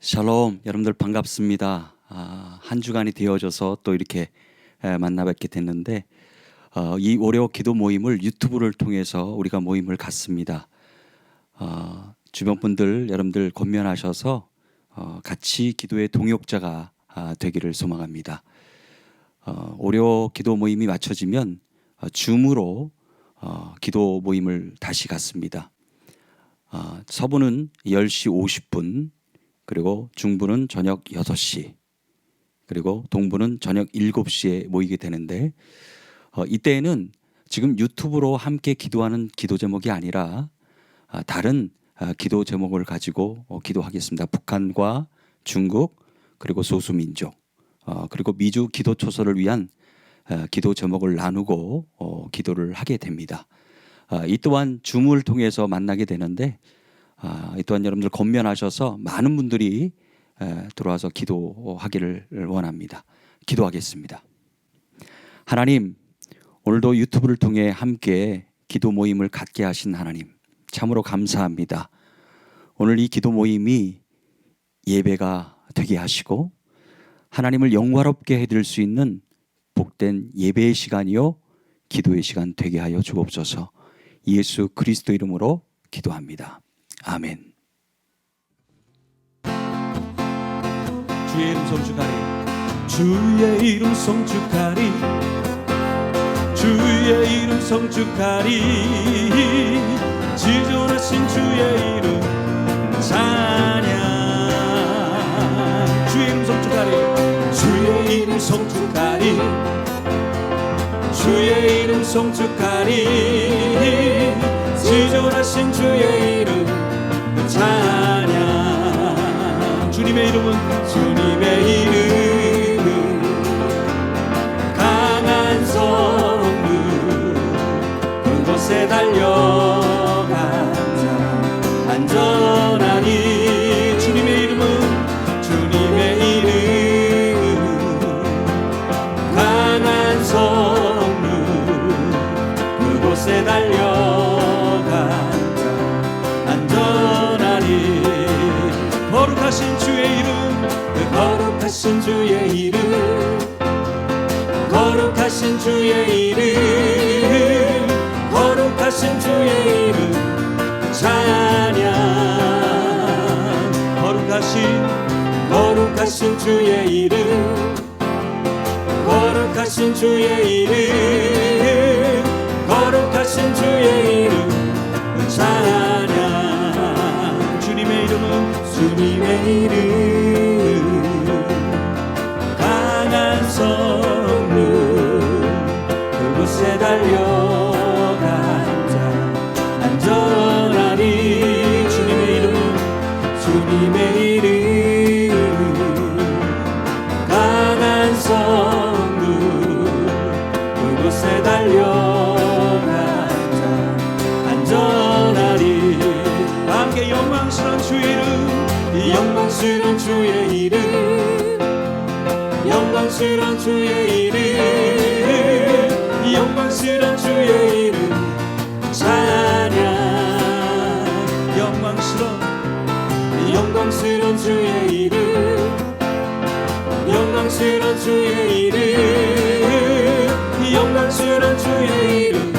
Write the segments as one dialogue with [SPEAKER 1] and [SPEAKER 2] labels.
[SPEAKER 1] 샬롬, 여러분들 반갑습니다. 한 주간이 되어져서 또 이렇게 만나 뵙게 됐는데 이 월요 기도 모임을 유튜브를 통해서 우리가 모임을 갖습니다. 주변 분들 여러분들 권면하셔서 같이 기도의 동역자가 되기를 소망합니다. 월요 기도 모임이 마쳐지면 줌으로 기도 모임을 다시 갖습니다. 서부는 10시 50분, 그리고 중부는 저녁 6시, 그리고 동부는 저녁 7시에 모이게 되는데 이때에는 지금 유튜브로 함께 기도하는 기도 제목이 아니라 다른 기도 제목을 가지고 기도하겠습니다. 북한과 중국, 그리고 소수민족, 그리고 미주 기도 초소를 위한 기도 제목을 나누고 기도를 하게 됩니다. 이 또한 줌을 통해서 만나게 되는데 이 또한 여러분들 권면하셔서 많은 분들이 들어와서 기도하기를 원합니다. 기도하겠습니다. 하나님, 오늘도 유튜브를 통해 함께 기도 모임을 갖게 하신 하나님, 참으로 감사합니다. 오늘 이 기도 모임이 예배가 되게 하시고 하나님을 영화롭게 해드릴 수 있는 복된 예배의 시간이요 기도의 시간 되게 하여 주옵소서. 예수 그리스도 이름으로 기도합니다. 아멘. 주의 이름 송축하리,
[SPEAKER 2] 주의 이름 송축하리, 주의 이름 송축하리, 지존하신 주의 이름 찬양. 주의 이름 송축하리, 주의 이름 송축하리, 주의 이름 송축하리, 지존하신 주의 이름 찬양. 주님의 이름은 강한 성문, 그곳에 달려간 자 안전하니. 주님의 이름 강한 성문, 그곳에 달려간 자 안전하니. 거룩하신 주의 이름, 거룩하신 주의 이름, 거룩하신 주의 이름, 거룩하신 주의 이름 찬양. 거룩하신 주의 이름, 거룩하신 주의 이름, 거룩하신 주의 이름 찬양. 주님의 이름 강한 성문, 그곳에 달려간 자 안전하니. 주님의 이름 강한 성문, 그곳에 달려간 자 안전하리. 함께 영광스러운 주의 이름, 영광스러운 주의 이름, 영광스러운 주의 이름, 영광스러운 주의 이름 찬양. 영광스러운 주의 이름, 영광스러운 주의 이름, 영광스러운 주의 이름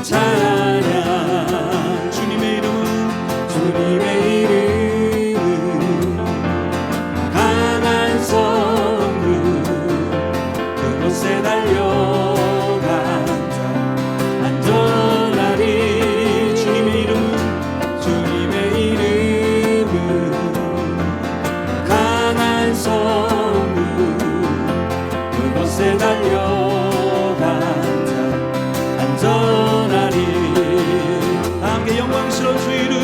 [SPEAKER 2] 찬양. 주님의 이름은 강한 성문, 그곳에 달려간 자 안전하리. 주님의 이름은 강한 성문, 그곳에 달려간 자 안전하리. 함께 영광스러운 주의 이름,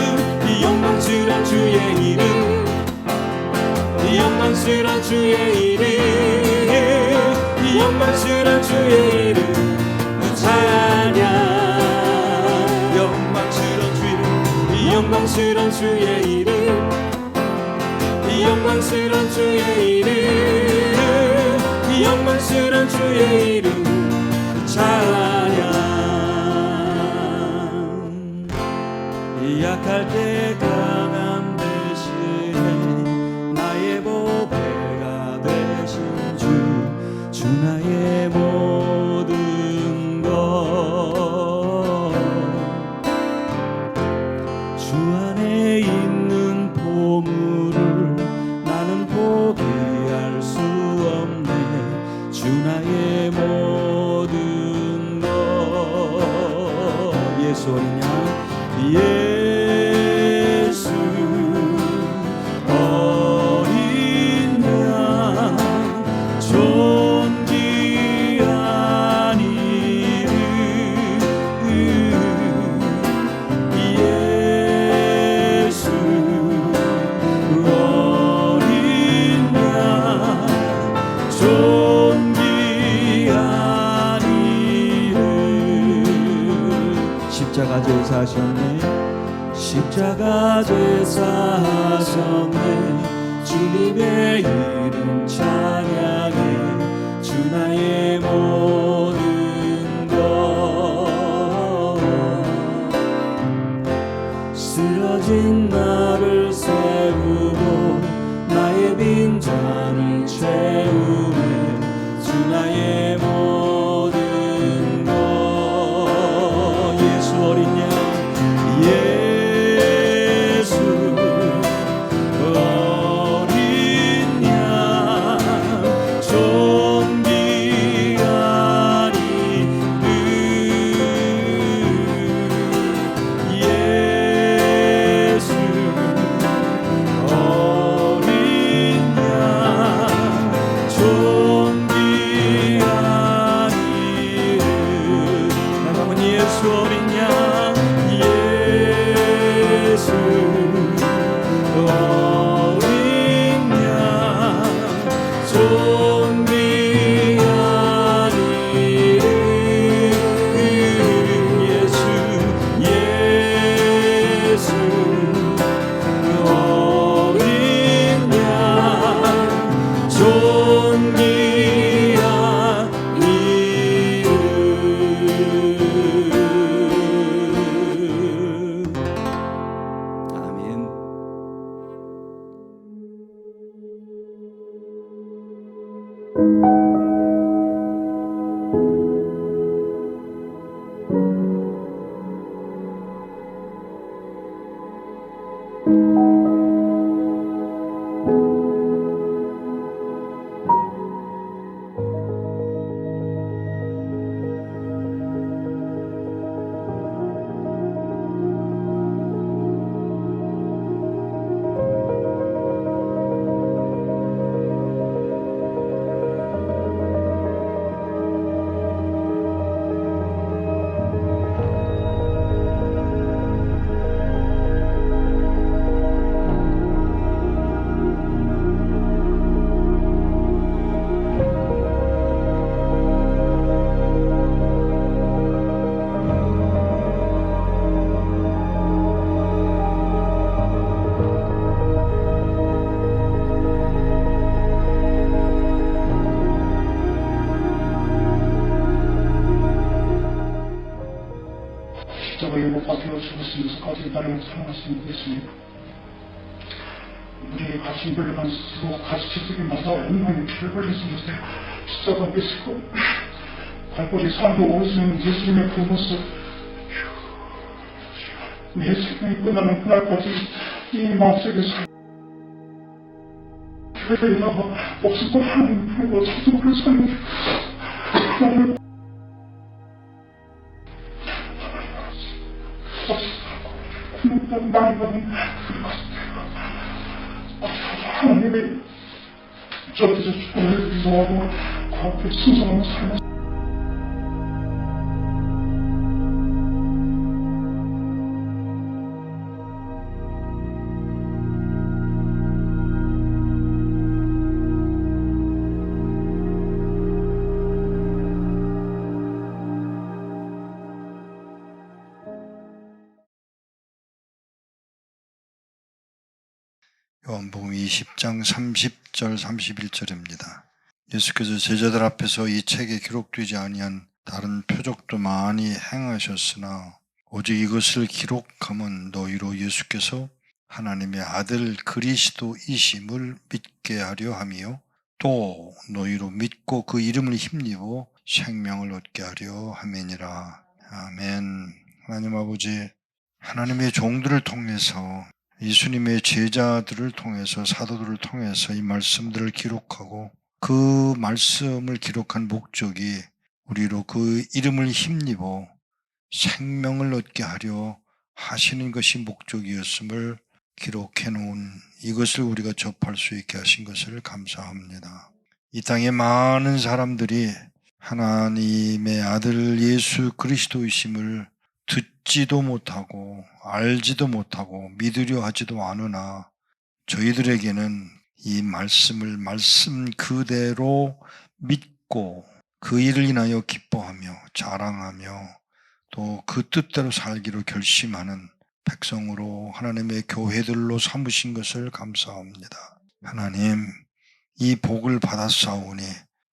[SPEAKER 2] 이 영광스러운 주의 이름, 이 영광스러운 주의 이름, 이 영광스러운 주의 이름 찬양. 영광스러운 주의 이름, 이 영광스러운 주의 이름, 이 영광스러운 주의 이름 찬양. 약할 때 강함 대신에 나 제사셨네 십자가 제사하셨네 주님의 이름 찬양해 주 나의 모든 것 쓰러진 나를 세우고 나의 빈잔을 채우네 주 나의 모든 것 예수 어린 양 예수 어린 양 존귀한 이름 예수 어린 양 존귀한 이름 나가면 예수 어린 양 예수 어린 양 존귀한 이름 예수 예수 어린 양 존귀한 이름 아멘.
[SPEAKER 3] 십자가에 못 박혀 죽으시면서 거듭 나를 사랑하신 예수님 우리의 가슴들을 쓰고 가시치 속에 맞아 엉망의 피를 흘리시면서 십자가 계시고 발걸이 삶도 오시는 예수님의 그 모습 내 생명이 끝나는 그날까지 이 마음속에 교회에 나와 목숨과 하나님 품고 자숙을 살며 나를 나이 받은 하나님의 저기서 죽음을 위로하고 그 앞에 순종하는 삶을
[SPEAKER 4] 요한복음 20장 30절 31절입니다. 예수께서 제자들 앞에서 이 책에 기록되지 아니한 다른 표적도 많이 행하셨으나 오직 이것을 기록함은 너희로 예수께서 하나님의 아들 그리스도이심을 믿게 하려 함이요 또 너희로 믿고 그 이름을 힘입어 생명을 얻게 하려 함이니라. 아멘. 하나님 아버지, 하나님의 종들을 통해서 예수님의 제자들을 통해서 사도들을 통해서 이 말씀들을 기록하고 그 말씀을 기록한 목적이 우리로 그 이름을 힘입어 생명을 얻게 하려 하시는 것이 목적이었음을 기록해 놓은 이것을 우리가 접할 수 있게 하신 것을 감사합니다. 이 땅에 많은 사람들이 하나님의 아들 예수 그리스도이심을 듣지도 못하고 알지도 못하고 믿으려 하지도 않으나 저희들에게는 이 말씀을 말씀 그대로 믿고 그 일을 인하여 기뻐하며 자랑하며 또 그 뜻대로 살기로 결심하는 백성으로 하나님의 교회들로 삼으신 것을 감사합니다. 하나님, 이 복을 받았사오니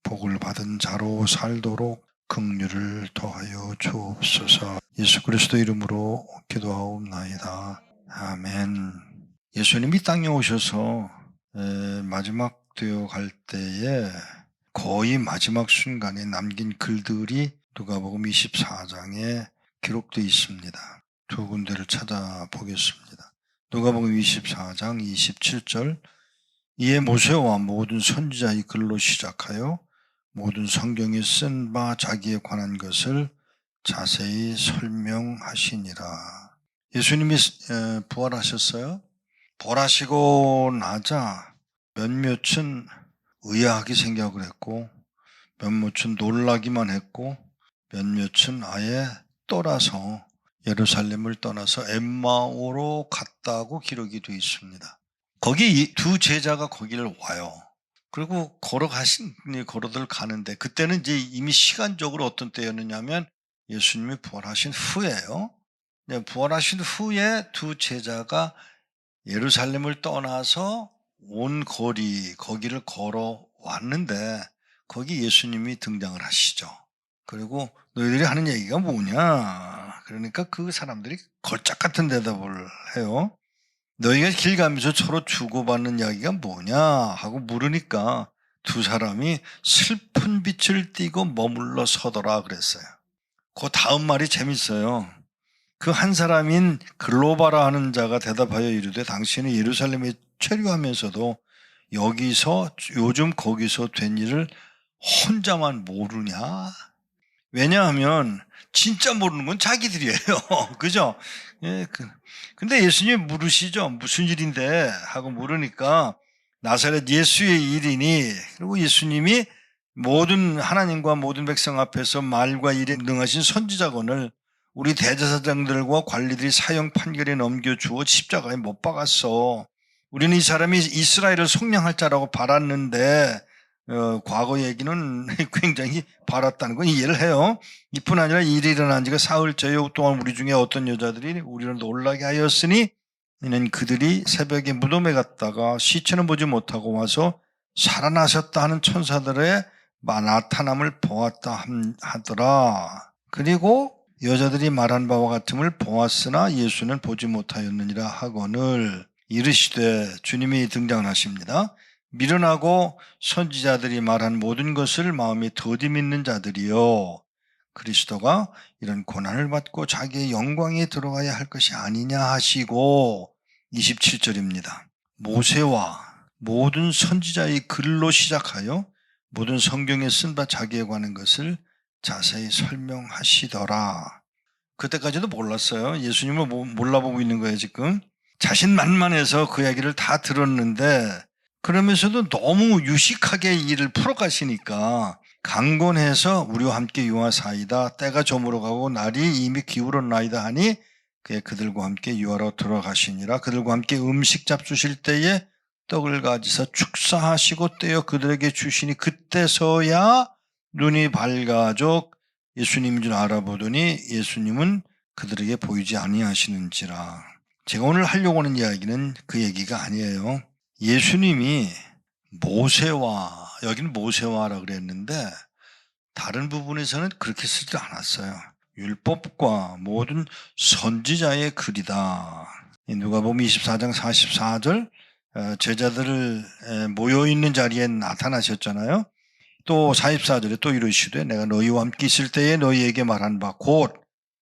[SPEAKER 4] 복을 받은 자로 살도록 긍휼을 더하여 주옵소서. 예수 그리스도 이름으로 기도하옵나이다. 아멘. 예수님이 땅에 오셔서 마지막 되어 갈 때에 거의 마지막 순간에 남긴 글들이 누가복음 24장에 기록되어 있습니다. 두 군데를 찾아보겠습니다. 누가복음 24장 27절, 이에 모세와 모든 선지자의 글로 시작하여 모든 성경에 쓴 바 자기에 관한 것을 자세히 설명하시니라. 예수님이 부활하셨어요. 부활하시고 나자 몇몇은 의아하게 생각을 했고, 몇몇은 놀라기만 했고, 몇몇은 아예 떠나서 예루살렘을 떠나서 엠마오로 갔다고 기록이 되어 있습니다. 거기 두 제자가 거기를 와요. 그리고 걸어들 가는데, 그때는 이제 이미 시간적으로 어떤 때였느냐면 예수님이 부활하신 후예요. 부활하신 후에 두 제자가 예루살렘을 떠나서 온 거기를 걸어왔는데 거기 예수님이 등장을 하시죠. 그리고 너희들이 하는 얘기가 뭐냐? 그러니까 그 사람들이 걸작 같은 대답을 해요. 너희가 길 가면서 서로 주고받는 이야기가 뭐냐? 하고 물으니까 두 사람이 슬픈 빛을 띠고 머물러 서더라 그랬어요. 그 다음 말이 재밌어요. 그 한 사람인 글로바라 하는 자가 대답하여 이르되 당신은 예루살렘에 체류하면서도 여기서 요즘 거기서 된 일을 혼자만 모르냐? 왜냐하면 진짜 모르는 건 자기들이에요. 그죠? 예, 근데 예수님이 물으시죠. 무슨 일인데? 하고 물으니까 나사렛 예수의 일이니, 그리고 예수님이 모든 하나님과 모든 백성 앞에서 말과 일에 능하신 선지자건을 우리 대제사장들과 관리들이 사형 판결에 넘겨주어 십자가에 못 박았어. 우리는 이 사람이 이스라엘을 속량할 자라고 바랐는데 과거 얘기는 굉장히 바랐다는 건 이해를 해요. 이뿐 아니라 일이 일어난 지가 사흘째요. 또한 우리 중에 어떤 여자들이 우리를 놀라게 하였으니 이는 그들이 새벽에 무덤에 갔다가 시체는 보지 못하고 와서 살아나셨다 하는 천사들의 나타남을 보았다 하더라. 그리고 여자들이 말한 바와 같음을 보았으나 예수는 보지 못하였느니라 하거늘 이르시되, 주님이 등장을 하십니다. 미련하고 선지자들이 말한 모든 것을 마음에 더디 믿는 자들이요, 그리스도가 이런 고난을 받고 자기의 영광에 들어가야 할 것이 아니냐 하시고, 27절입니다. 모세와 모든 선지자의 글로 시작하여 모든 성경에 쓴 바 자기에 관한 것을 자세히 설명하시더라. 그때까지도 몰랐어요. 예수님을 몰라보고 있는 거예요 지금. 자신만만해서 그 이야기를 다 들었는데, 그러면서도 너무 유식하게 일을 풀어가시니까 강권해서 우리와 함께 유하사이다. 때가 저물어가고 날이 이미 기울었나이다 하니 그들과 함께 유하로 들어가시니라. 그들과 함께 음식 잡수실 때에 떡을 가지사 축사하시고 떼어 그들에게 주시니 그때서야 눈이 밝아져 예수님인 줄 알아보더니 예수님은 그들에게 보이지 아니하시는지라. 제가 오늘 하려고 하는 이야기는 그 얘기가 아니에요. 예수님이 모세와, 여기는 모세와라 그랬는데 다른 부분에서는 그렇게 쓰지 않았어요. 율법과 모든 선지자의 글이다. 누가복음 24장 44절 제자들을 모여있는 자리에 나타나셨잖아요. 또 44절에 또 이르시되 내가 너희와 함께 있을 때에 너희에게 말한 바 곧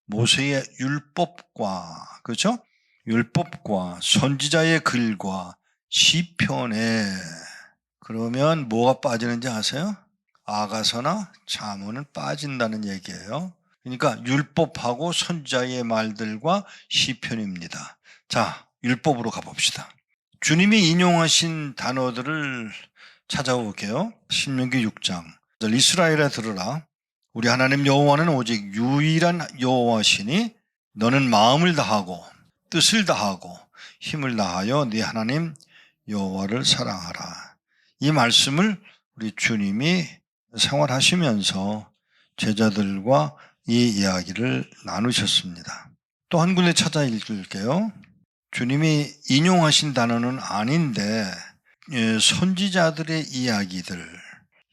[SPEAKER 4] 모세의 율법과, 그렇죠? 율법과 선지자의 글과 시편에, 그러면 뭐가 빠지는지 아세요? 아가서나 잠언은 빠진다는 얘기예요. 그러니까 율법하고 선지자의 말들과 시편입니다. 자, 율법으로 가봅시다. 주님이 인용하신 단어들을 찾아볼게요. 신명기 6장. 이스라엘아 들으라. 우리 하나님 여호와는 오직 유일한 여호와시니 너는 마음을 다하고 뜻을 다하고 힘을 다하여 네 하나님 여호와를 사랑하라. 이 말씀을 우리 주님이 생활하시면서 제자들과 이 이야기를 나누셨습니다. 또 한 군데 찾아 읽을게요. 주님이 인용하신 단어는 아닌데 선지자들의 이야기들,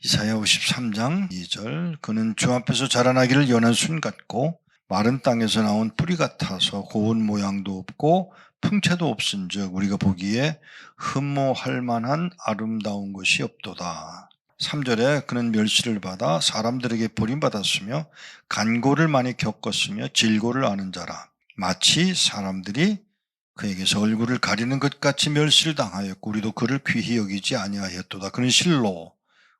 [SPEAKER 4] 이사야 53장 2절, 그는 주 앞에서 자라나기를 연한 순 같고 마른 땅에서 나온 뿌리 같아서 고운 모양도 없고 풍채도 없은즉 우리가 보기에 흠모할 만한 아름다운 것이 없도다. 3절에 그는 멸시를 받아 사람들에게 버림받았으며 간고를 많이 겪었으며 질고를 아는 자라. 마치 사람들이 그에게서 얼굴을 가리는 것 같이 멸시를 당하였고 우리도 그를 귀히 여기지 아니하였도다. 그는 실로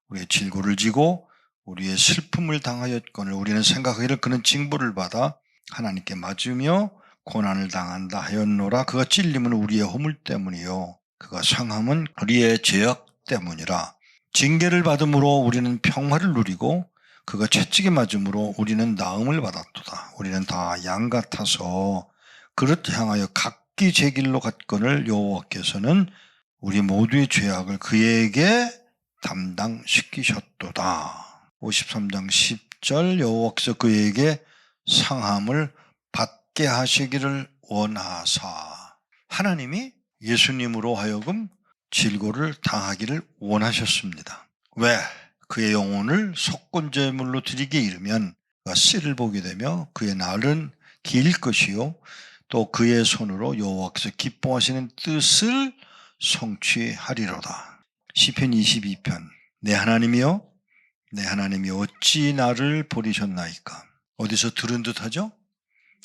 [SPEAKER 4] 우리의 질고를 지고 우리의 슬픔을 당하였거늘 우리는 생각하기를 그는 징벌을 받아 하나님께 맞으며 고난을 당한다 하였노라. 그가 찔림은 우리의 허물 때문이요 그가 상함은 우리의 죄악 때문이라. 징계를 받음으로 우리는 평화를 누리고 그가 채찍에 맞음으로 우리는 나음을 받았도다. 우리는 다 양 같아서 그릇 향하여 각기 제 길로 갔거늘 여호와께서는 우리 모두의 죄악을 그에게 담당시키셨도다. 53장 10절 여호와께서 그에게 상함을 받게 하시기를 원하사. 하나님이 예수님으로 하여금 질고를 당하기를 원하셨습니다. 왜? 그의 영혼을 속건제물로 드리게 이르면 그가 씨를 보게 되며 그의 날은 길 것이요 또 그의 손으로 여호와께서 기뻐하시는 뜻을 성취하리로다. 시편 22편 내 하나님이여 내 하나님이 어찌 나를 버리셨나이까. 어디서 들은 듯하죠?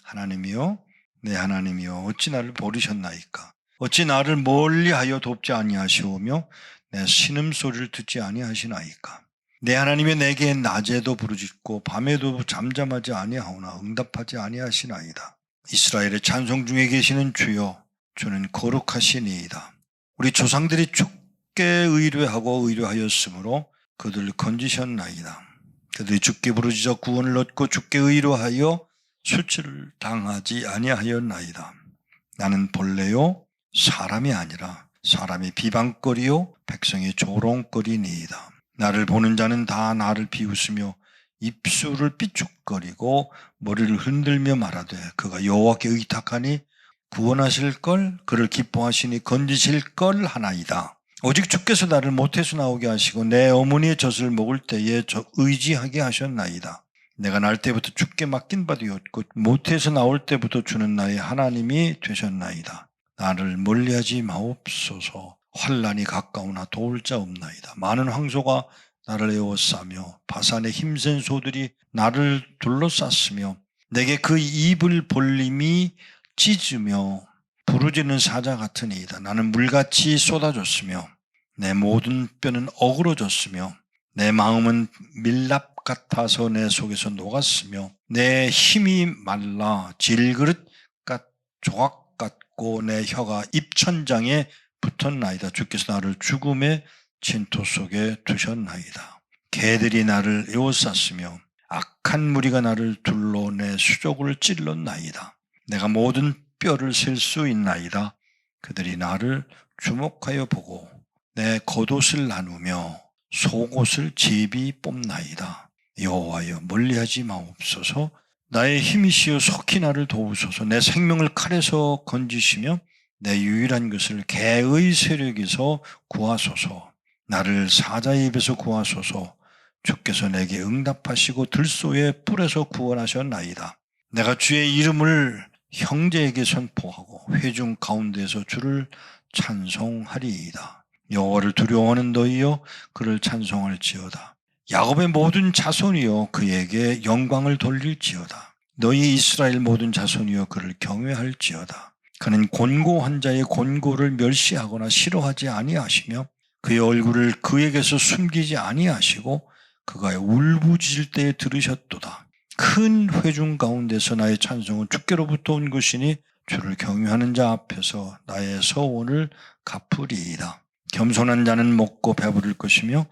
[SPEAKER 4] 하나님이여 내 하나님이여 어찌 나를 버리셨나이까. 어찌 나를 멀리하여 돕지 아니하시오며 내 신음소리를 듣지 아니하시나이까. 내 하나님이 내게 낮에도 부르짖고 밤에도 잠잠하지 아니하오나 응답하지 아니하시나이다. 이스라엘의 찬송 중에 계시는 주여 주는 거룩하시니이다. 우리 조상들이 주께 의뢰하고 의뢰하였으므로 그들을 건지셨나이다. 그들이 주께 부르짖어 구원을 얻고 주께 의뢰하여 수치를 당하지 아니하였나이다. 나는 본래요 사람이 아니라 사람이 비방거리요 백성이 조롱거리니이다. 나를 보는 자는 다 나를 비웃으며 입술을 삐죽거리고 머리를 흔들며 말하되 그가 여호와께 의탁하니 구원하실 걸 그를 기뻐하시니 건지실 걸 하나이다. 오직 주께서 나를 모태에서 나오게 하시고 내 어머니의 젖을 먹을 때에 의지하게 하셨나이다. 내가 날 때부터 주께 맡긴 바 되었고 모태에서 나올 때부터 주는 나의 하나님이 되셨나이다. 나를 멀리하지 마옵소서. 환난이 가까우나 도울 자 없나이다. 많은 황소가 나를 에워싸며 바산의 힘센 소들이 나를 둘러쌌으며 내게 그 입을 벌림이 찢으며 부르짖는 사자 같으니이다. 나는 물같이 쏟아졌으며 내 모든 뼈는 어그러졌으며 내 마음은 밀랍 같아서 내 속에서 녹았으며 내 힘이 말라 질그릇 조각 같고 내 혀가 입천장에 붙었나이다. 주께서 나를 죽음의 진토 속에 두셨나이다. 개들이 나를 에워쌌으며 악한 무리가 나를 둘러 내 수족을 찔렀나이다. 내가 모든 뼈를 셀 수 있나이다. 그들이 나를 주목하여 보고 내 겉옷을 나누며 속옷을 제비 뽑나이다. 여호와여 멀리하지 마옵소서. 나의 힘이시여 속히 나를 도우소서. 내 생명을 칼에서 건지시며 내 유일한 것을 개의 세력에서 구하소서. 나를 사자의 입에서 구하소서. 주께서 내게 응답하시고 들소의 뿔에서 구원하셨나이다. 내가 주의 이름을 형제에게 선포하고 회중 가운데서 주를 찬송하리이다. 여호와를 두려워하는 너희여 그를 찬송할지어다. 야곱의 모든 자손이여 그에게 영광을 돌릴지어다. 너희 이스라엘 모든 자손이여 그를 경외할지어다. 그는 곤고한 자의 곤고를 멸시하거나 싫어하지 아니하시며 그의 얼굴을 그에게서 숨기지 아니하시고 그가 울부짖을 때에 들으셨도다. 큰 회중 가운데서 나의 찬송은 주께로부터 온 것이니 주를 경외하는 자 앞에서 나의 서원을 갚으리이다. 겸손한 자는 먹고 배부를 것이며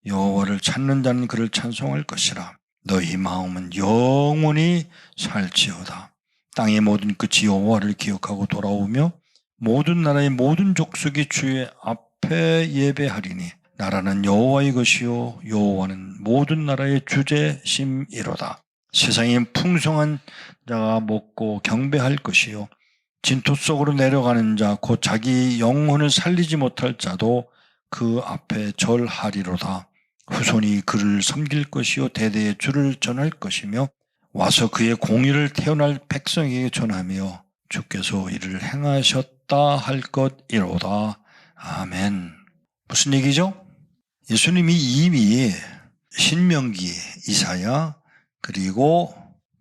[SPEAKER 4] 여호와를 찾는 자는 그를 찬송할 것이라. 너희 마음은 영원히 살지어다. 땅의 모든 끝이 여호와를 기억하고 돌아오며 모든 나라의 모든 족속이 주의 앞에 예배하리니 나라는 여호와의 것이요 여호와는 모든 나라의 주제심이로다. 세상에 풍성한 자가 먹고 경배할 것이요 진토 속으로 내려가는 자 곧 자기 영혼을 살리지 못할 자도 그 앞에 절하리로다. 후손이 그를 섬길 것이요 대대의 주를 전할 것이며 와서 그의 공의를 태어날 백성에게 전하며 주께서 이를 행하셨다 할 것이로다. 아멘. 무슨 얘기죠? 예수님이 이미 신명기, 이사야 그리고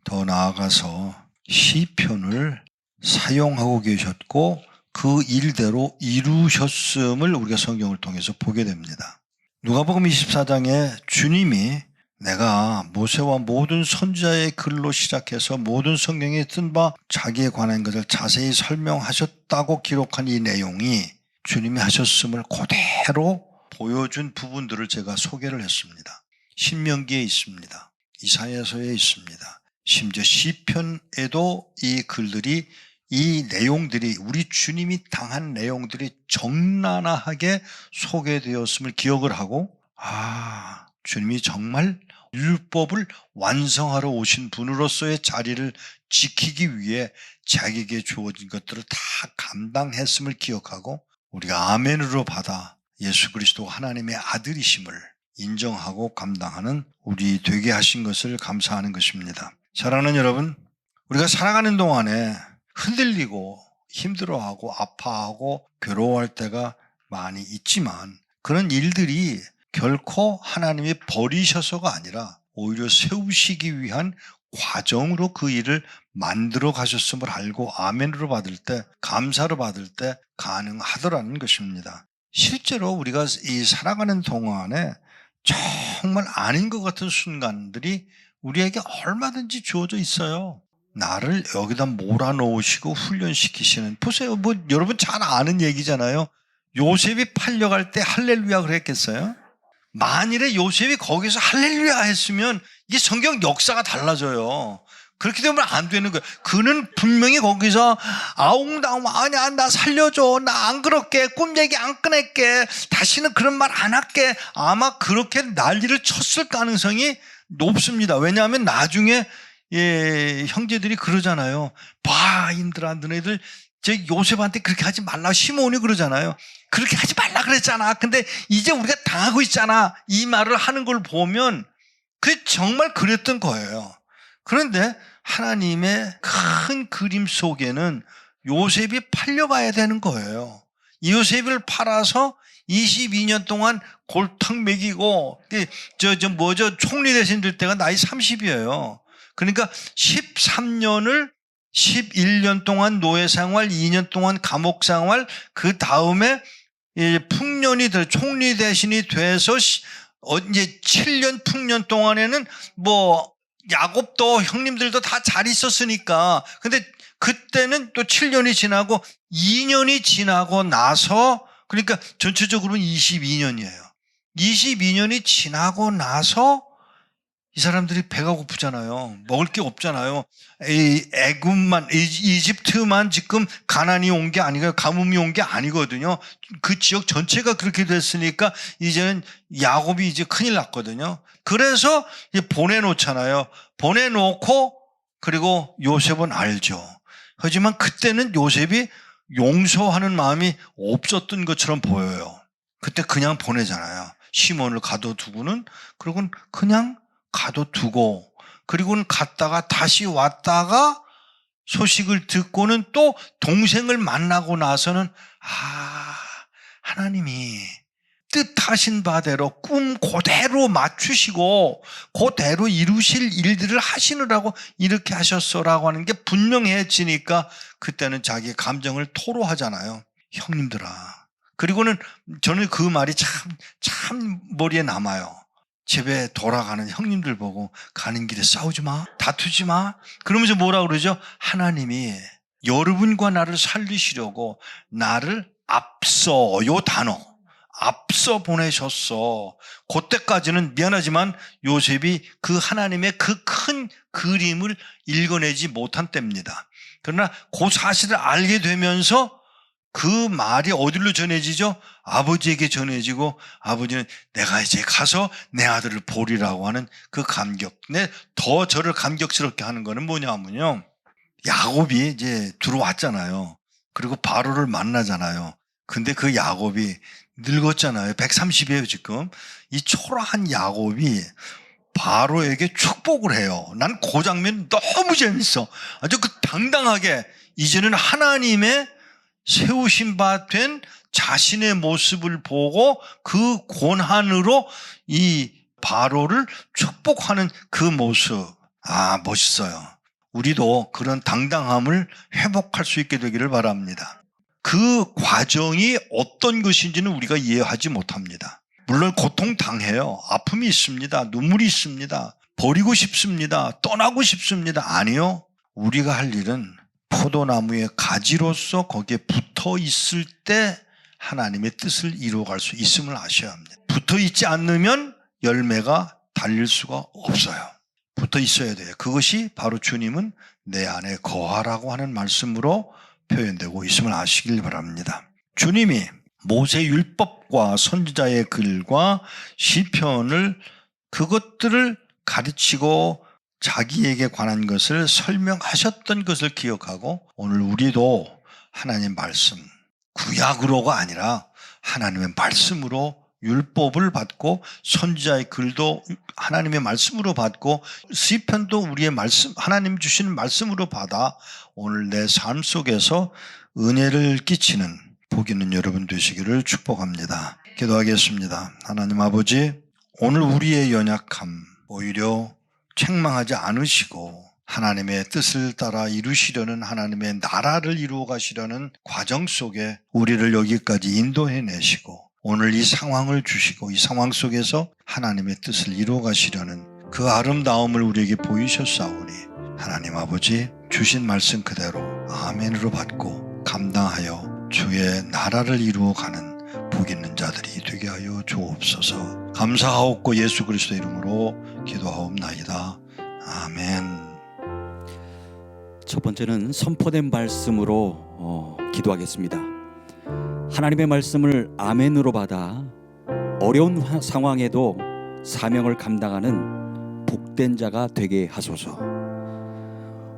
[SPEAKER 4] 더 나아가서 시편을 사용하고 계셨고 그 일대로 이루셨음을 우리가 성경을 통해서 보게 됩니다. 누가복음 24장에 주님이 내가 모세와 모든 선지자의 글로 시작해서 모든 성경에 뜬 바 자기에 관한 것을 자세히 설명하셨다고 기록한 이 내용이 주님이 하셨음을 그대로 보여준 부분들을 제가 소개를 했습니다. 신명기에 있습니다. 이사야서에 있습니다. 심지어 시편에도 이 글들이 이 내용들이 우리 주님이 당한 내용들이 적나라하게 소개되었음을 기억을 하고 주님이 정말 율법을 완성하러 오신 분으로서의 자리를 지키기 위해 자기에게 주어진 것들을 다 감당했음을 기억하고 우리가 아멘으로 받아 예수 그리스도 하나님의 아들이심을 인정하고 감당하는 우리 되게 하신 것을 감사하는 것입니다. 사랑하는 여러분, 우리가 살아가는 동안에 흔들리고 힘들어하고 아파하고 괴로워할 때가 많이 있지만 그런 일들이 결코 하나님이 버리셔서가 아니라 오히려 세우시기 위한 과정으로 그 일을 만들어 가셨음을 알고 아멘으로 받을 때, 감사로 받을 때 가능하더라는 것입니다. 실제로 우리가 이 살아가는 동안에 정말 아닌 것 같은 순간들이 우리에게 얼마든지 주어져 있어요. 나를 여기다 몰아넣으시고 훈련시키시는, 보세요. 여러분 잘 아는 얘기잖아요. 요셉이 팔려갈 때 할렐루야 그랬겠어요? 만일에 요셉이 거기서 할렐루야 했으면 이게 성경 역사가 달라져요. 그렇게 되면 안 되는 거예요. 그는 분명히 거기서 아웅다웅 아니야 나 살려줘 나 안 그럴게 꿈 얘기 안 꺼낼게 다시는 그런 말 안 할게 아마 그렇게 난리를 쳤을 가능성이 높습니다. 왜냐하면 나중에 형제들이 그러잖아요. 봐 인들아 너네들 요셉한테 그렇게 하지 말라. 시몬이 그러잖아요. 그렇게 하지 말라 그랬잖아. 근데 이제 우리가 당하고 있잖아. 이 말을 하는 걸 보면 그게 정말 그랬던 거예요. 그런데 하나님의 큰 그림 속에는 요셉이 팔려가야 되는 거예요. 요셉을 팔아서 22년 동안 골탕 먹이고 총리 대신 될 때가 나이 30이에요. 그러니까 13년을 11년 동안 노예 생활, 2년 동안 감옥 생활, 그 다음에 풍년이 총리 대신이 돼서 이제 7년 풍년 동안에는 야곱도 형님들도 다 잘 있었으니까. 근데 그때는 또 7년이 지나고 2년이 지나고 나서 그러니까 전체적으로는 22년이에요. 22년이 지나고 나서 이 사람들이 배가 고프잖아요. 먹을 게 없잖아요. 애굽만, 이집트만 지금 가난이 온 게 아니고 가뭄이 온 게 아니거든요. 그 지역 전체가 그렇게 됐으니까 이제는 야곱이 이제 큰일 났거든요. 그래서 보내놓잖아요. 보내놓고 그리고 요셉은 알죠. 하지만 그때는 요셉이 용서하는 마음이 없었던 것처럼 보여요. 그때 그냥 보내잖아요. 시몬을 가둬두고는 그리고는 그냥 가둬두고 그리고는 갔다가 다시 왔다가 소식을 듣고는 또 동생을 만나고 나서는 하나님이 뜻하신 바대로 꿈 그대로 맞추시고 그대로 이루실 일들을 하시느라고 이렇게 하셨어라고 하는 게 분명해지니까 그때는 자기의 감정을 토로하잖아요. 형님들아. 그리고는 저는 그 말이 참 머리에 남아요. 집에 돌아가는 형님들 보고 가는 길에 싸우지 마, 다투지 마. 그러면서 뭐라 그러죠? 하나님이 여러분과 나를 살리시려고 나를 앞서, 요 단어, 앞서 보내셨어. 그때까지는 미안하지만 요셉이 그 하나님의 그 큰 그림을 읽어내지 못한 때입니다. 그러나 그 사실을 알게 되면서 그 말이 어디로 전해지죠? 아버지에게 전해지고 아버지는 내가 이제 가서 내 아들을 보리라고 하는 그 감격. 근데 더 저를 감격스럽게 하는 거는 뭐냐면요. 야곱이 이제 들어왔잖아요. 그리고 바로를 만나잖아요. 근데 그 야곱이 늙었잖아요. 130이에요 지금. 이 초라한 야곱이 바로에게 축복을 해요. 난 그 장면 너무 재밌어. 아주 그 당당하게 이제는 하나님의 세우신 바 된 자신의 모습을 보고 그 권한으로 이 바로를 축복하는 그 모습. 아, 멋있어요. 우리도 그런 당당함을 회복할 수 있게 되기를 바랍니다. 그 과정이 어떤 것인지는 우리가 이해하지 못합니다. 물론 고통당해요. 아픔이 있습니다. 눈물이 있습니다. 버리고 싶습니다. 떠나고 싶습니다. 아니요. 우리가 할 일은 포도나무의 가지로서 거기에 붙어 있을 때 하나님의 뜻을 이루어갈 수 있음을 아셔야 합니다. 붙어 있지 않으면 열매가 달릴 수가 없어요. 붙어 있어야 돼요. 그것이 바로 주님은 내 안에 거하라고 하는 말씀으로 표현되고 있음을 아시길 바랍니다. 주님이 모세 율법과 선지자의 글과 시편을 그것들을 가르치고 자기에게 관한 것을 설명하셨던 것을 기억하고 오늘 우리도 하나님 말씀, 구약으로가 아니라 하나님의 말씀으로 율법을 받고 선지자의 글도 하나님의 말씀으로 받고 시편도 우리의 말씀, 하나님 주시는 말씀으로 받아 오늘 내 삶 속에서 은혜를 끼치는 복 있는 여러분 되시기를 축복합니다. 기도하겠습니다. 하나님 아버지, 오늘 우리의 연약함 오히려 책망하지 않으시고 하나님의 뜻을 따라 이루시려는 하나님의 나라를 이루어 가시려는 과정 속에 우리를 여기까지 인도해내시고 오늘 이 상황을 주시고 이 상황 속에서 하나님의 뜻을 이루어 가시려는 그 아름다움을 우리에게 보이셨사오니 하나님 아버지 주신 말씀 그대로 아멘으로 받고 감당하여 주의 나라를 이루어가는 복 있는 자들이 되게 하여 주옵소서. 감사하옵고 예수 그리스도 이름으로 기도하옵나이다. 아멘.
[SPEAKER 1] 첫 번째는 선포된 말씀으로 기도하겠습니다. 하나님의 말씀을 아멘으로 받아 어려운 상황에도 사명을 감당하는 복된 자가 되게 하소서.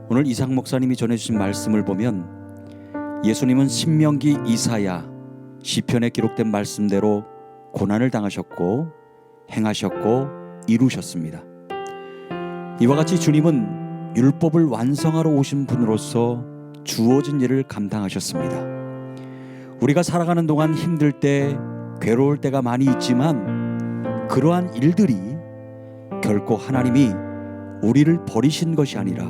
[SPEAKER 1] 오늘 이상 목사님이 전해주신 말씀을 보면 예수님은 신명기, 이사야, 시편에 기록된 말씀대로 고난을 당하셨고 행하셨고 이루셨습니다. 이와 같이 주님은 율법을 완성하러 오신 분으로서 주어진 일을 감당하셨습니다. 우리가 살아가는 동안 힘들 때, 괴로울 때가 많이 있지만 그러한 일들이 결코 하나님이 우리를 버리신 것이 아니라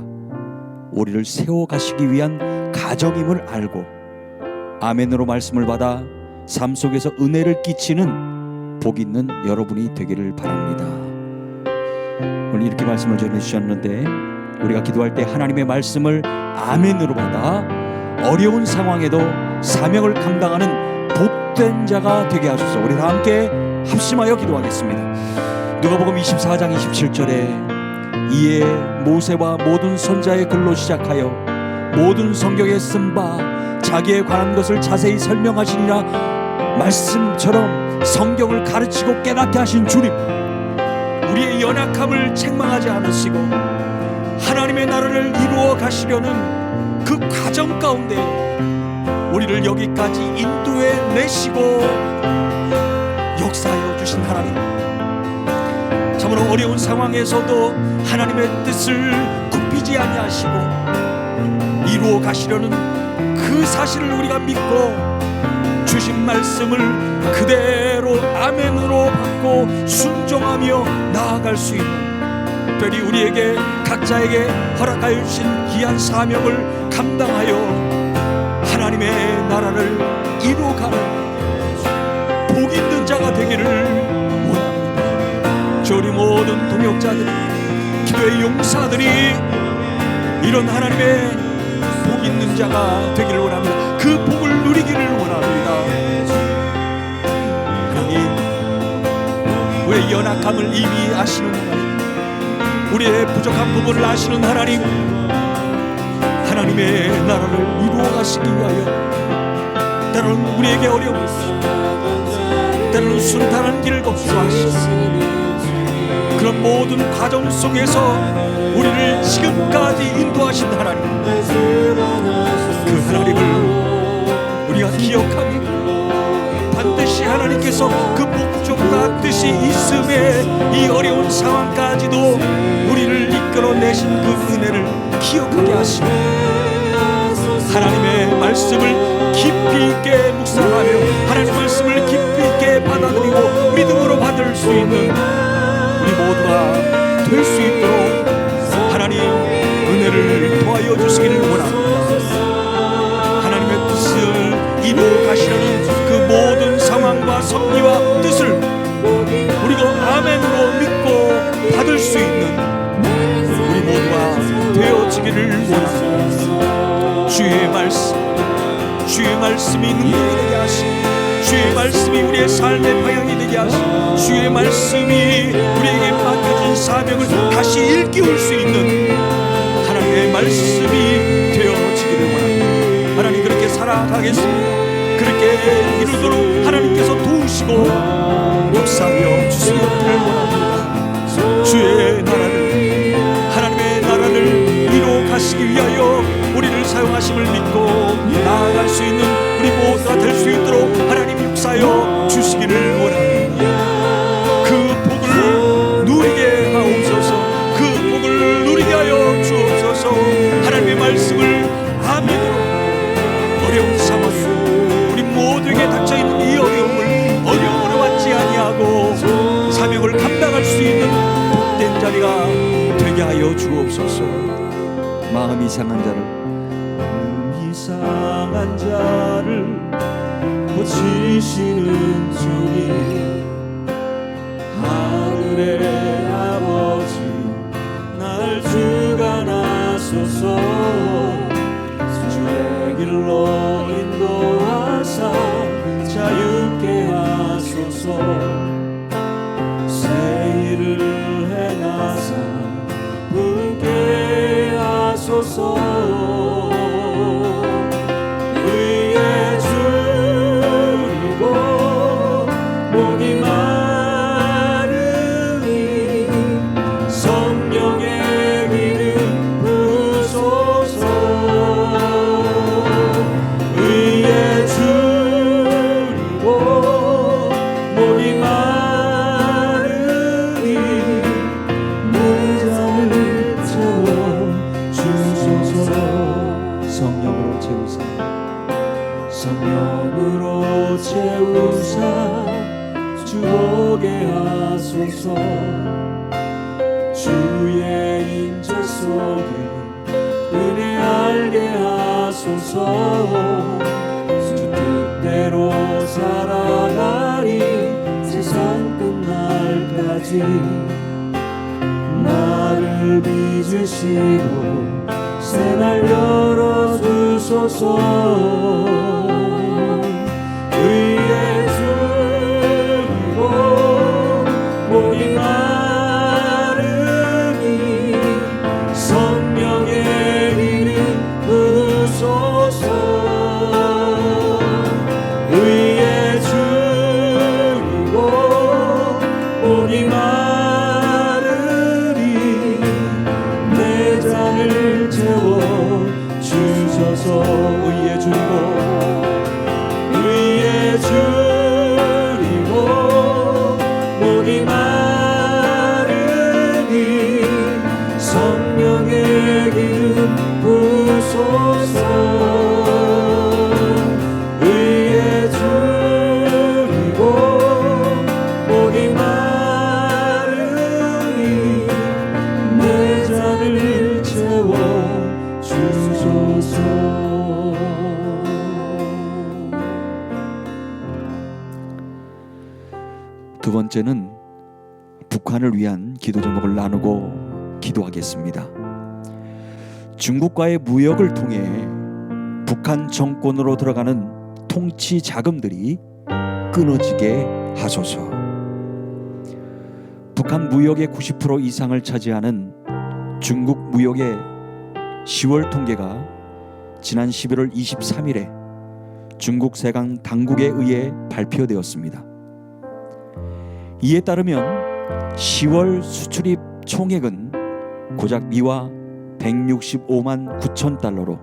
[SPEAKER 1] 우리를 세워가시기 위한 가정임을 알고 아멘으로 말씀을 받아 삶 속에서 은혜를 끼치는 복 있는 여러분이 되기를 바랍니다. 오늘 이렇게 말씀을 전해주셨는데 우리가 기도할 때 하나님의 말씀을 아멘으로 받아 어려운 상황에도 사명을 감당하는 복된 자가 되게 하소서. 우리 다 함께 합심하여 기도하겠습니다. 누가복음 24장 27절에 이에 모세와 모든 선지자의 글로 시작하여 모든 성경에 쓴 바 자기에 관한 것을 자세히 설명하시니라. 말씀처럼 성경을 가르치고 깨닫게 하신 주님, 우리의 연약함을 책망하지 않으시고 하나님의 나라를 이루어 가시려는 그 과정 가운데 우리를 여기까지 인도해 내시고 역사하여 주신 하나님, 참으로 어려운 상황에서도 하나님의 뜻을 굽히지 아니하시고 이루어 가시려는 그 사실을 우리가 믿고 주신 말씀을 그대로 아멘으로 받고 순종하며 나아갈 수 있는, 특별히 우리에게 각자에게 허락하여 주신 귀한 사명을 감당하여 하나님의 나라를 이루어가는 복 있는 자가 되기를 원합니다. 우리 모든 동역자들이, 기도의 용사들이 이런 하나님의 복 있는 자가 되기를 원합니다. 그 복을 누리기를 원합니다. 하나님, 우리의 연약함을 이미 아시는 하나님, 우리의 부족한 부분을 아시는 하나님, 하나님의 나라를 이루어 가시기 위하여
[SPEAKER 2] 때로는 우리에게 어려움이 있습니다. 때로는 순탄한 길을 걷수하시고 그런 모든 과정 속에서 우리를 지금까지 인도하신 하나님, 그 하나님을 우리가 기억하며 반드시 하나님께서 그 목적과 뜻이 있음에 이 어려운 상황까지도 우리를 이끌어내신 그 은혜를 기억하게 하시고 하나님의 말씀을 깊이 있게 묵상하며 하나님의 말씀을 깊이 있게 받아들이고 믿음으로 받을 수 있는 우리 모두가 될 수 있도록 하나님 은혜를 도와여 주시기를 원합니다. 하나님의 뜻을 이루어 가시려는 그 모든 상황과 섭리와 뜻을 우리가 아멘으로 믿고 받을 수 있는 우리 모두가 되어지기를 원합니다. 주의 말씀이 능력이 되게 하시고 주의 말씀이 우리의 삶의 방향이 되게 하시고 주의 말씀이 우리에게 맡겨진 사명을 다시 일깨울 수 있는 하나님의 말씀이 되어지기를 원합니다. 하나님 그렇게 살아가겠습니다. 그렇게 이루도록 하나님께서 도우시고 역사하여 주시기를 원합니다. 주의 나라를 하나님의 나라를 이루어 가시기 위하여 우리를 사용하심을 믿고 나아갈 수 있는 우리 모두가 될 수 있도록 하나님 역사하여 주시기를 원합니다. 그 복을 누리게 하옵소서. 그 복을 누리게 하여 주옵소서. 하나님의 말씀을 아멘으로 어려운 상황에 우리 모두에게 닥쳐있는 이 어려움을 어려움으로 받지 아니하고 사명을 감당할 수 있는 복된 자리가 되게 하여 주옵소서.
[SPEAKER 1] 마음이 상한 자를
[SPEAKER 2] 이상한 자를 고치시는 주님, 하늘의 아버지 날 주관하소서. 주의 길로 인도하사 자유케 하소서. 새 일을 행하사 분께 하소서. 성령으로 채우사 주오게 하소서. 주의 임재 속에 은혜 알게 하소서. 주 뜻대로 살아가리 세상 끝날까지. 나를 빚으시고 새날 열어주소서. 의의 주이고 목이 마르니 성령의 이름 부르소서. 의의 주이고 목이 마르니 내 잔을 채워 주소서. 의의 주이고 주리고 목이 마르니 성령의 기름 부소서. 의의 주리고 목이 마르니 내 잔을 채워 주소서.
[SPEAKER 1] 두 번째는 북한을 위한 기도 제목을 나누고 기도하겠습니다. 중국과의 무역을 통해 북한 정권으로 들어가는 통치 자금들이 끊어지게 하소서. 북한 무역의 90% 이상을 차지하는 중국 무역의 10월 통계가 지난 11월 23일에 중국 세관 당국에 의해 발표되었습니다. 이에 따르면 10월 수출입 총액은 고작 미화 165만 9천 달러로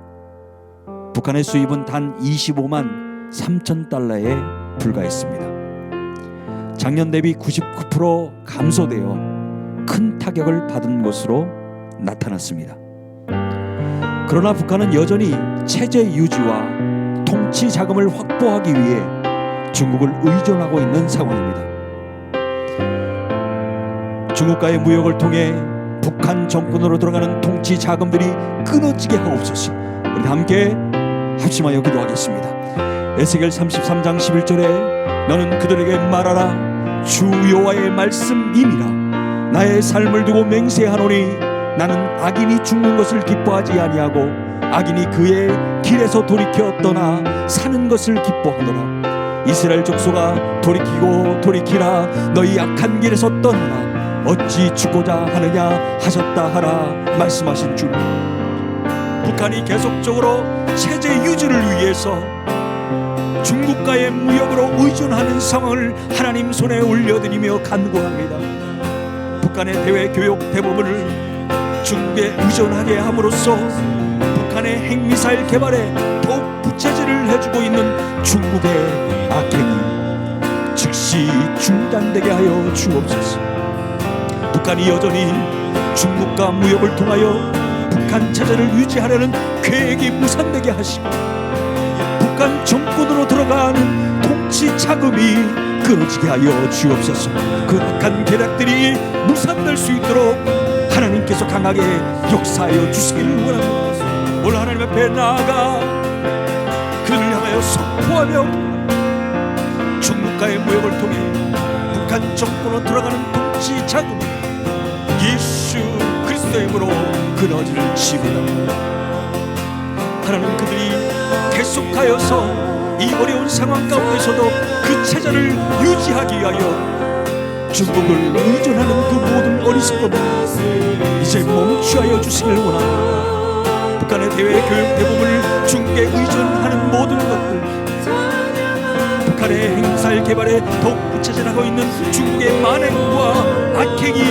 [SPEAKER 1] 북한의 수입은 단 25만 3천 달러에 불과했습니다. 작년 대비 99% 감소되어 큰 타격을 받은 것으로 나타났습니다. 그러나 북한은 여전히 체제 유지와 통치 자금을 확보하기 위해 중국을 의존하고 있는 상황입니다. 중국과의 무역을 통해 북한 정권으로 들어가는 통치 자금들이 끊어지게 하옵소서. 우리 함께 합심하여 기도하겠습니다. 에스겔 33장 11절에 너는 그들에게 말하라. 주 여호와의 말씀이니라. 나의 삶을 두고 맹세하노니 나는 악인이 죽는 것을 기뻐하지 아니하고 악인이 그의 길에서 돌이켜 떠나 사는 것을 기뻐하노라. 이스라엘 족속아 돌이키고 돌이키라. 너희 악한 길에서 떠나라. 어찌 죽고자 하느냐 하셨다 하라 말씀하신 주님, 북한이 계속적으로 체제 유지를 위해서 중국과의 무역으로 의존하는 상황을 하나님 손에 올려드리며 간구합니다. 북한의 대외 교육 대부분을 중국에 의존하게 함으로써 북한의 핵미사일 개발에 더욱 부채질을 해주고 있는 중국의 악행이 즉시 중단되게 하여 주옵소서. 북한이 여전히 중국과 무역을 통하여 북한 체제를 유지하려는 계획이 무산되게 하시고 북한 정권으로 들어가는 통치 자금이 끊어지게 하여 주옵소서. 그 악한 계략들이 무산될 수 있도록 하나님께서 강하게 역사하여 주시기를 원합니다. 오늘 하나님 앞에 나아가 그들을 향하여 선포하며 중국과의 무역을 통해 북한 정권으로 들어가는 통치 자금이 예수 그리스도의 이름으로 끊어질지어다. 하나님, 그들이 계속하여서 이 어려운 상황 가운데서도 그 체제를 유지하기 위하여 중국을 의존하는 그 모든 어리석음을 이제 멈추하여 주시길 원합니다. 북한의 대외 교육 대부분을 중국에 의존하는 모든 것들, 북한의 핵미사일 개발에 더욱 부채질하고 있는 중국의 만행과 악행이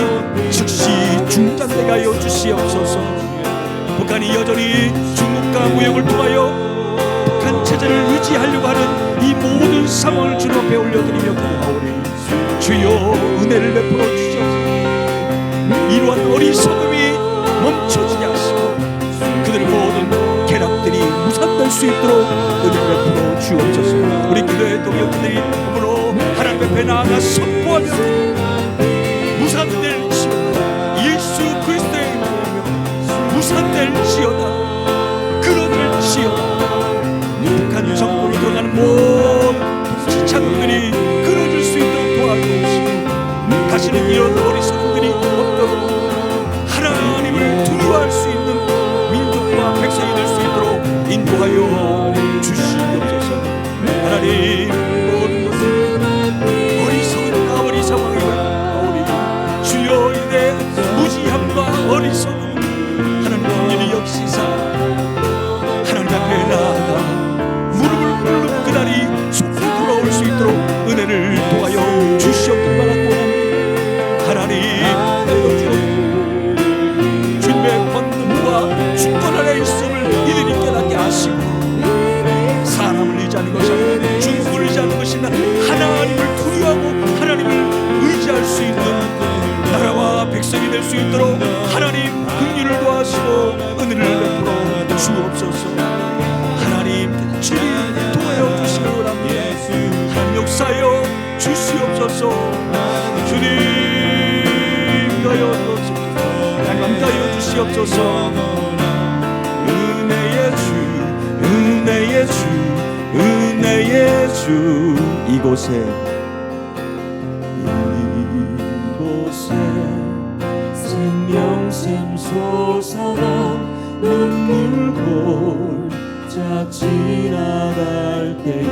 [SPEAKER 1] 즉시 중단되게 하여 주시옵소서. 북한이 여전히 중국과 무역을 통하여 북한 체제를 유지하려고 하는 이 모든 상황을 주님 앞에 올려드리며 기도하오니 주여 은혜를 베풀어 주시옵소서. 이러한 어리석음이 멈춰지게 하시고 그들의 모든 계략들이 무산될 수 있도록 은혜를 베풀어 주옵소서. 우리 기도의 동역들이 몸으로 하나님 앞에 나아가 선포하며 무산될지어다. 예수 그리스도의 이름으로 무산될지어다. 끊어질지어다. 북한 정권으로 들어가는 모든 통치자금들이 끊어질 수 있도록 도와주옵시고 다시는 이런 어리석음들이 없도록 하나님을 두려워할 수 있는 민족과 백성이 될 수 있도록 인도하여 주시옵소서. 하나님, 모든 것을 어리석음과 어리석음을 우리 주여 이내 무지함과 어리석음 하나님 긍휼히 여기시사 하나님 앞에 나아가 무릎을 꿇는 그날이 속히 돌아올 수 있도록 은혜를 도와여 주시옵길 바라고 합니다. 하나님, 주님의 권능과 주권 안에 있음을 이들이 깨닫게 하시고 사람을 의지하는 것이 아니라 중국을 의지하는 것이 아니라 하나님을 두려워하고 하나님을 의지할 수 있는 나라와 백성이 될 수 있도록 하나님 긍휼을 도와주시고 은혜를 베풀어 주옵소서. 하나님 주님 도와여 주시기 원합니다. 하나님 역사여 주시옵소서. 주님 가여 주옵소서. 하나님 가여 주시옵소서. 은혜의 주, 은혜의 주, 은혜의 주. 이곳에
[SPEAKER 5] 생명샘 솟아나 눈물 골짜 지나갈 때에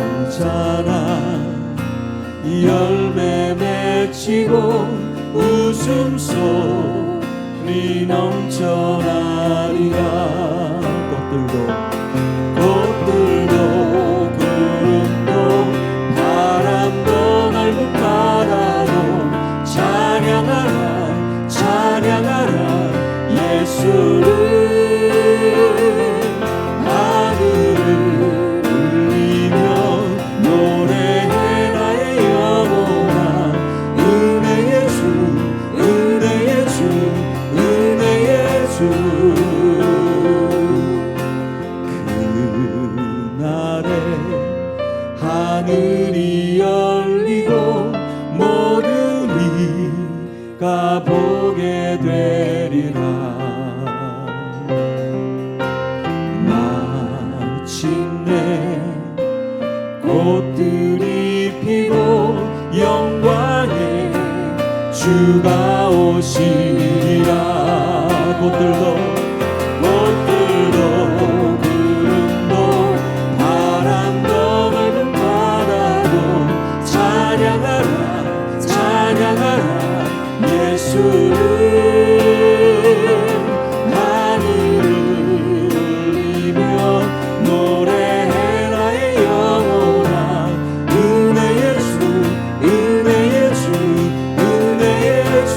[SPEAKER 5] 너잖아 열매 맺히고 웃음소리 이 넘쳐나리라. 꽃들도 구름도 바람도 넓은 바다도 찬양하라 찬양하라 예수를. 하늘을 울리며 노래해 나의 영혼아. 은혜의 주 은혜의 주 은혜의 주. 그날에 하늘이 열리고 모든 이가 보게 되리라. 마침내 꽃들이 피고 영광의 주가 오시리라. 꽃들도 구름도 바람도 넓은 바다도 찬양하라 찬양하라 예수를. 하늘을 울리며 노래해 나의 영혼아. 은혜의 주 은혜의 주 은혜의 주.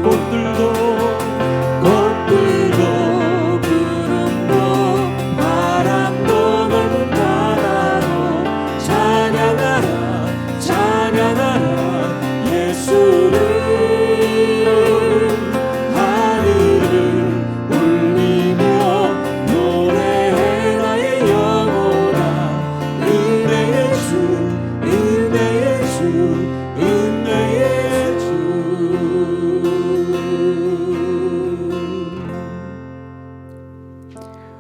[SPEAKER 5] 꽃들도 구름도 바람도 넓은 바다도 찬양하라 찬양하라 예수를. 하늘을 울리며 노래해 나의 영혼아. 은혜의 주 은혜의 주 은혜의 주.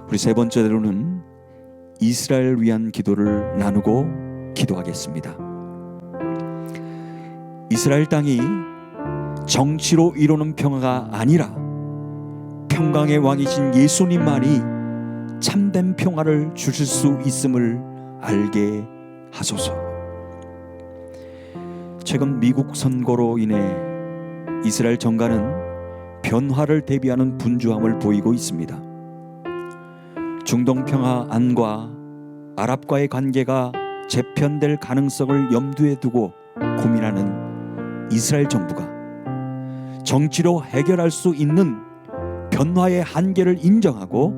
[SPEAKER 1] 우리 세 번째로는 이스라엘을 위한 기도를 나누고 기도하겠습니다. 이스라엘 땅이 정치로 이루는 평화가 아니라 평강의 왕이신 예수님만이 참된 평화를 주실 수 있음을 알게 하소서. 최근 미국 선거로 인해 이스라엘 정가는 변화를 대비하는 분주함을 보이고 있습니다. 중동 평화 안과 아랍과의 관계가 재편될 가능성을 염두에 두고 고민하는 이스라엘 정부가 정치로 해결할 수 있는 변화의 한계를 인정하고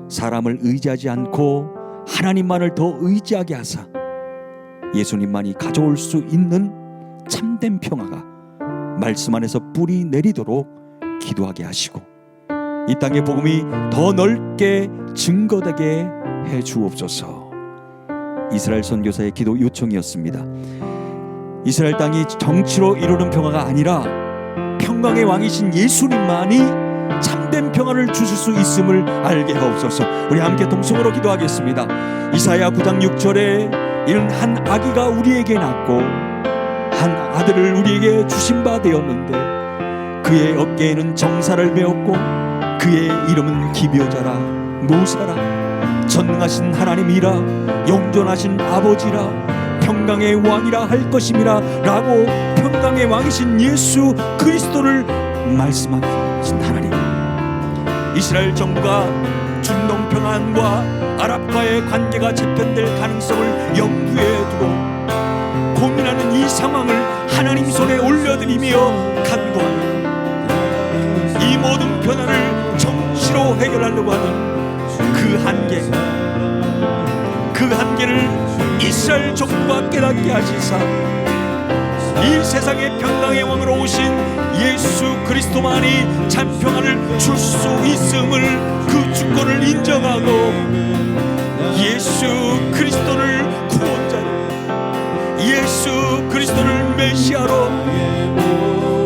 [SPEAKER 1] 사람을 의지하지 않고 하나님만을 더 의지하게 하사 예수님만이 가져올 수 있는 참된 평화가 말씀 안에서 뿌리 내리도록 기도하게 하시고 이 땅의 복음이 더 넓게 증거되게 해 주옵소서. 이스라엘 선교사의 기도 요청이었습니다. 이스라엘 땅이 정치로 이루는 평화가 아니라 평강의 왕이신 예수님만이 참된 평화를 주실 수 있음을 알게 하옵소서. 우리 함께 동성으로 기도하겠습니다. 이사야 9장 6절에 이는 한 아기가 우리에게 낳고 한 아들을 우리에게 주신 바 되었는데 그의 어깨에는 정사를 메었고 그의 이름은 기묘자라 모사라 전능하신 하나님이라 영존하신 아버지라 평강의 왕이라 할 것임이라 라고 평강의 왕이신 예수 그리스도를 말씀하신 하나님, 이스라엘 정부가 중동 평안과 아랍과의 관계가 재편될 가능성을 염두에 두고 고민하는 이 상황을 하나님 손에 올려드리며 간구하는 이 모든 변화를 정치로 해결하려고 하는 그 한계를 이스라엘 정부가 깨닫게 하시사 이 세상의 평강의 왕으로 오신 예수 그리스도만이 참 평안을 줄 수 있음을 그 주권을 인정하고 예수 그리스도를 구원자로 예수 그리스도를 메시아로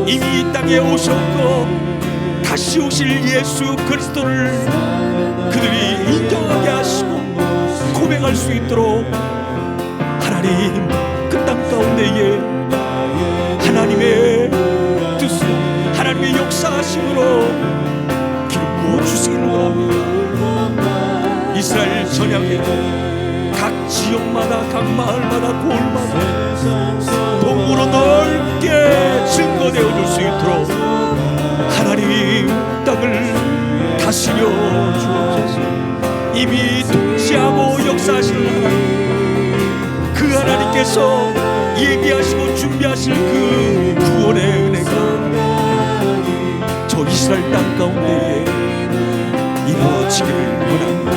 [SPEAKER 1] 이미 이 땅에 오셨고 다시 오실 예수 그리스도를 그들이 인정하게 하시고 고백할 수 있도록 하나님 그 땅 가운데에 하나님의 뜻으로 하나님의 역사하심으로 기름 부어 주시기를 원합니다. 이스라엘 전역에 각 지역마다 각 마을마다 골마다 복음으로 넓게 증거되어 줄 수 있도록 하나님
[SPEAKER 2] 평강을 다스려 주옵소서. 이미 통치하고 역사하시는 하나님, 그 하나님께서 예비하시고 준비하실 그 구원의 은혜가 저 이스라엘 땅 가운데에 이루어지기를 원합니다.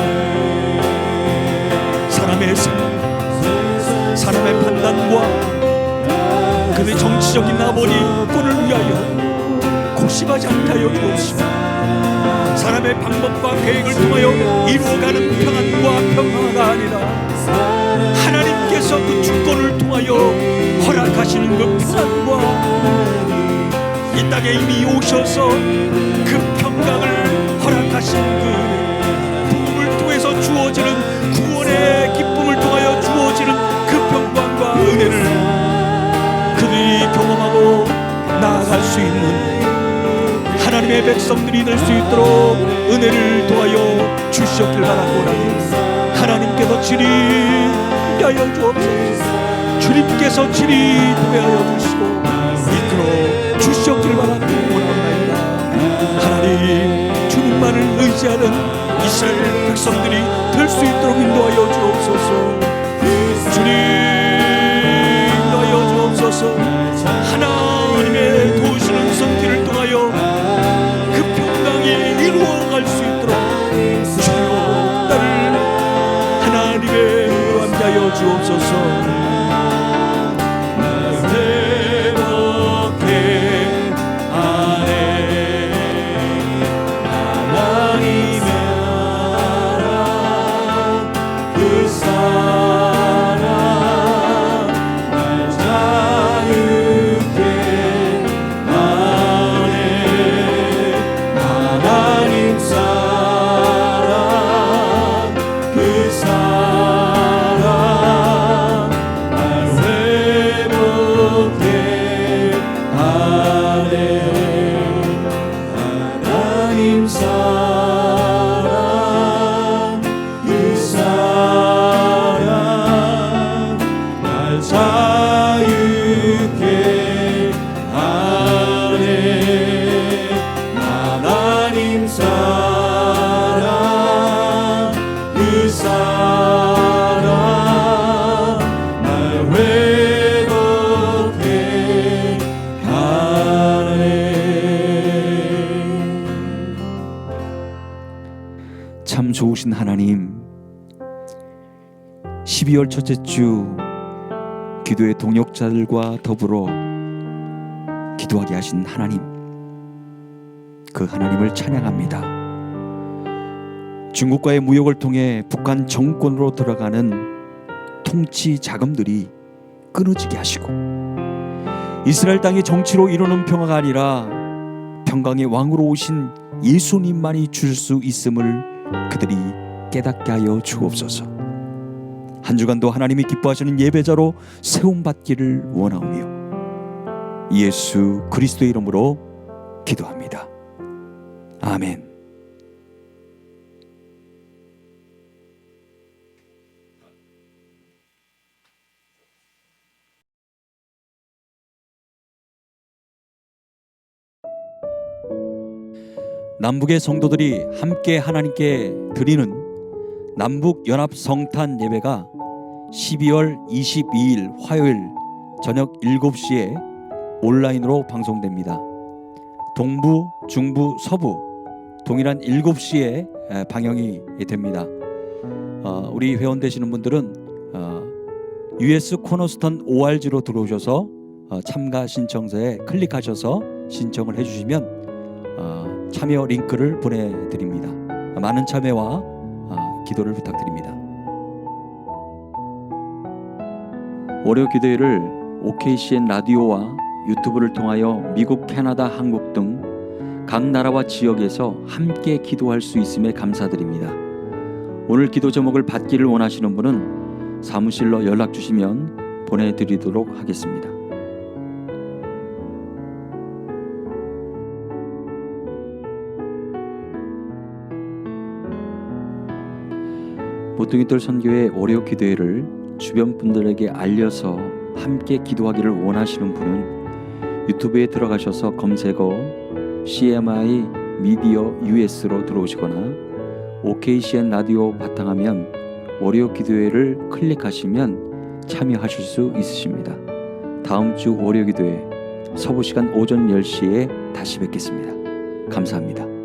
[SPEAKER 2] 사람의 생각, 사람의 판단과 그의 정치적인 나머리꾼을 위하여 고심하지 않게 하여 주옵시고, 사람의 방법과 계획을 통하여 이루어가는 평안과 평화가 아니라 하나님께서 그 주권을 통하여 허락하시는 그 평안과 이 땅에 이미 오셔서 그 평강을 허락하신 그 은혜, 복음을 통해서 주어지는 구원의 기쁨을 통하여 주어지는 그 평강과 은혜를 그들이 경험하고 나아갈 수 있는 하나님의 백성들이 될 수 있도록 은혜를 도와여 주시옵길 바라오나니, 하나님께서 친히 하여 주옵소서. 주님께서 친히 도배하여 주시고 이끌어 주시옵길 바라오나이다. 하나님, 주님만을 의지하는 이스라엘 백성들이 될 수 있도록 인도하여 주옵소서. 주님 인도하여 주옵소서. 하나님의 도우시는 손길을 통하여 그 평강이 이루어갈 수 있도록 주여 나를 하나님의 함께하여 주옵소서.
[SPEAKER 1] 참 좋으신 하나님, 12월 첫째 주 기도의 동역자들과 더불어 기도하게 하신 하나님, 그 하나님을 찬양합니다. 중국과의 무역을 통해 북한 정권으로 들어가는 통치 자금들이 끊어지게 하시고, 이스라엘 땅의 정치로 이루는 평화가 아니라 평강의 왕으로 오신 예수님만이 줄 수 있음을 그들이 깨닫게 하여 주옵소서. 한 주간도 하나님이 기뻐하시는 예배자로 세움받기를 원하오며 예수 그리스도의 이름으로 기도합니다. 아멘. 남북의 성도들이 함께 하나님께 드리는 남북 연합 성탄 예배가 12월 22일 화요일 저녁 7시에 온라인으로 방송됩니다. 동부, 중부, 서부 동일한 7시에 방영이 됩니다. 우리 회원 되시는 분들은 US 코너스턴 ORG로 들어오셔서 참가 신청서에 클릭하셔서 신청을 해주시면 참여 링크를 보내드립니다. 많은 참여와 기도를 부탁드립니다. 월요 기도회를 OKCN 라디오와 유튜브를 통하여 미국, 캐나다, 한국 등 각 나라와 지역에서 함께 기도할 수 있음에 감사드립니다. 오늘 기도 제목을 받기를 원하시는 분은 사무실로 연락 주시면 보내드리도록 하겠습니다. 모퉁이돌 선교회 월요 기도회를 주변 분들에게 알려서 함께 기도하기를 원하시는 분은 유튜브에 들어가셔서 검색어 CMI 미디어 US로 들어오시거나 OKCN 라디오 바탕화면 월요 기도회를 클릭하시면 참여하실 수 있으십니다. 다음 주 월요 기도회 서부 시간 오전 10시에 다시 뵙겠습니다. 감사합니다.